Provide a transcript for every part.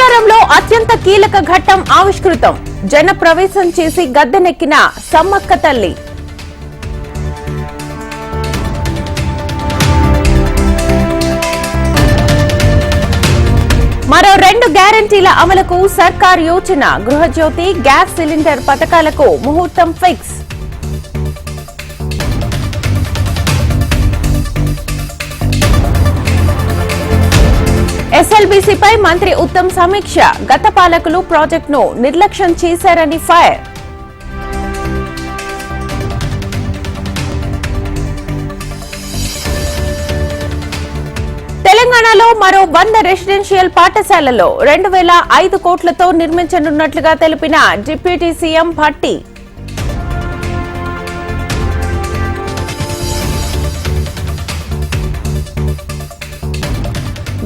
ప్రచారంలో అత్యంత కీలక ఘట్టం ఆవిష్కృతం. జన ప్రవేశం చేసి గద్దెనెక్కిన సమ్మక్క తల్లి. మరో 2 గ్యారంటీల అమలుకు సర్కార్ యోచన. గృహజ్యోతి, గ్యాస్ సిలిండర్ పథకాలకు ముహూర్తం ఫిక్స్. ఎస్ఎల్బీసీపై మంత్రి ఉత్తమ్ సమీక్ష. గత పాలకులు ప్రాజెక్టును నిర్లక్ష్యం చేశారని ఫైర్. తెలంగాణలో మరో 100 రెసిడెన్షియల్ పాఠశాలలో 2005 కోట్లతో నిర్మించనున్నట్లుగా తెలిపిన డిప్యూటీ సీఎం భట్టి.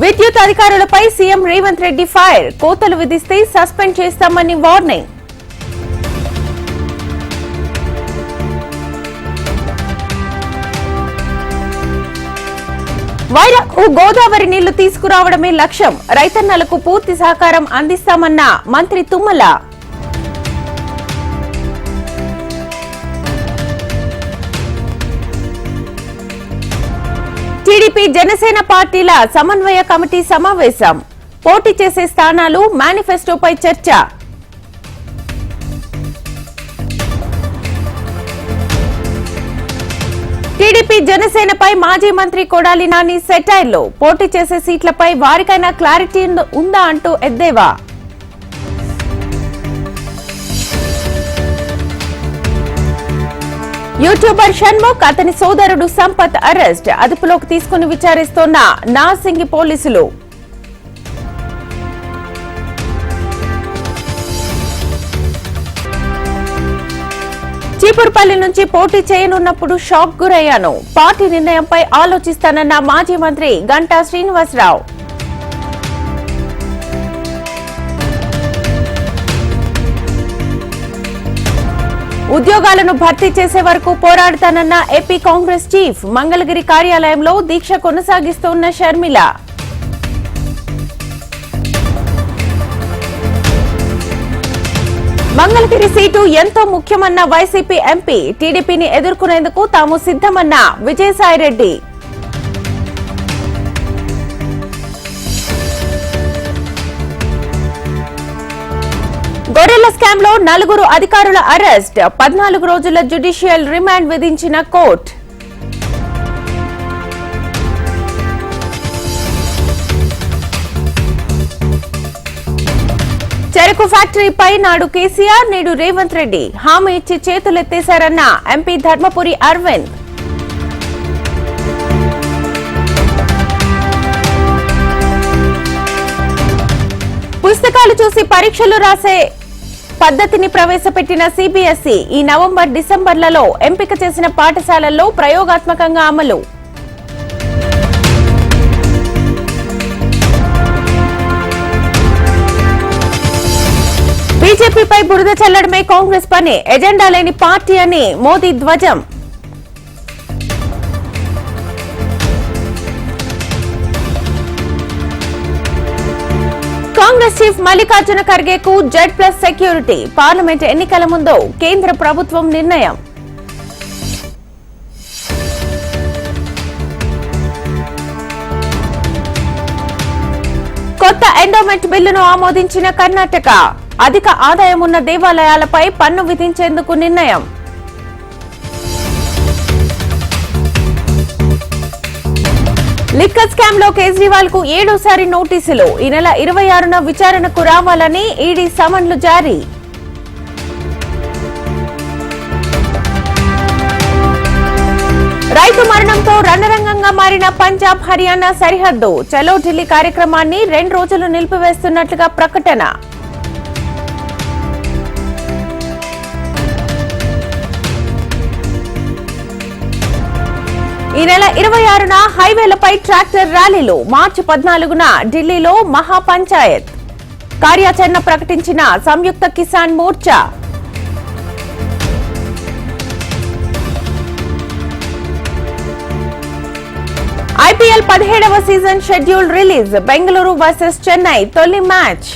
విద్యుత్ అధికారులపై సీఎం రేవంత్ రెడ్డి ఫైర్. కోతలు విధిస్తే సస్పెండ్ చేస్తామని వార్నింగ్. వైరాకు గోదావరి నీళ్లు తీసుకురావడమే లక్ష్యం. రైతన్నలకు పూర్తి సహకారం అందిస్తామన్న మంత్రి తుమ్మల. టీడీపీ జనసేన పార్టీల సమన్వయ కమిటీ సమావేశం. పోటీ చేసే స్థానాలు, మేనిఫెస్టోపై చర్చ. టీడీపీ జనసేనపై మాజీ మంత్రి కొడాలి నాని సెటైర్లు. పోటీ చేసే సీట్లపై వారికైనా క్లారిటీ ఉందా అంటూ ఎద్దేవా. యూట్యూబర్ షణ్ముఖ్, అతని సోదరుడు సంపత్ అరెస్ట్. అదుపులోకి తీసుకుని విచారిస్తోన్న నార్సింగి పోలీసులు. చీపురుపల్లి నుంచి పోటీ చేయనున్నప్పుడు షాక్ గురయ్యాను. పార్టీ నిర్ణయంపై ఆలోచిస్తానన్న మాజీ మంత్రి గంటా శ్రీనివాసరావు. ఉద్యోగాలను భర్తీ చేసే వరకు పోరాడతానన్న ఏపీ కాంగ్రెస్ చీఫ్. మంగళగిరి కార్యాలయంలో దీక్ష కొనసాగిస్తోన్న షర్మిల. మంగళగిరి సీటు ఎంతో ముఖ్యమన్న వైసీపీ ఎంపీ. టీడీపీని ఎదుర్కొనేందుకు తాము సిద్ధమన్న విజయసాయిరెడ్డి. గొర్రెల స్కామ్ లో 4 అధికారుల అరెస్ట్. 14 రోజుల జ్యుడిషియల్ రిమాండ్ విధించిన కోర్టు. చెరకు ఫ్యాక్టరీపై నాడు కేసీఆర్, నేడు రేవంత్ రెడ్డి. హామీ ఇచ్చి చేతులెత్తేశారన్న ఎంపీ ధర్మపురి అరవింద్. పుస్తకాలు చూసి పరీక్షలు రాసే పద్ధతిని ప్రవేశపెట్టిన సిబిఎస్ఈ. ఈ నవంబర్, డిసెంబర్లలో ఎంపిక చేసిన పాఠశాలల్లో ప్రయోగాత్మకంగా అమలు. బీజేపీపై బురద చల్లడమే కాంగ్రెస్ పని. ఎజెండా లేని పార్టీ అని మోదీ ధ్వజం. కాంగ్రెస్ చీఫ్ మల్లికార్జున ఖర్గేకు Z+ సెక్యూరిటీ. పార్లమెంట్ ఎన్నికల ముందు కేంద్ర ప్రభుత్వం నిర్ణయం. కొత్త ఎండోమెంట్ బిల్లును ఆమోదించిన కర్ణాటక. అధిక ఆదాయం ఉన్న దేవాలయాలపై పన్ను విధించేందుకు నిర్ణయం. లిక్కర్ స్కామ్ లో కేజ్రీవాల్ కు 7వ నోటీసులు. ఈ నెల 26న విచారణకు రావాలని ఈడీ సమన్లు జారీ. రైతు మరణంతో రణరంగంగా మారిన పంజాబ్, హర్యానా సరిహద్దు. చలో ఢిల్లీ కార్యక్రమాన్ని 2 రోజులు నిలిపివేస్తున్నట్లుగా ప్రకటన. ఈ నెల 26న హైవేలపై ట్రాక్టర్ ర్యాలీలు. మార్చి 14న ఢిల్లీలో మహా పంచాయత్. కార్యాచరణ ప్రకటించిన సంయుక్త కిసాన్ మోర్చా. ఐపీఎల్ 17వ season schedule release. Bengaluru versus Chennai తొలి మ్యాచ్.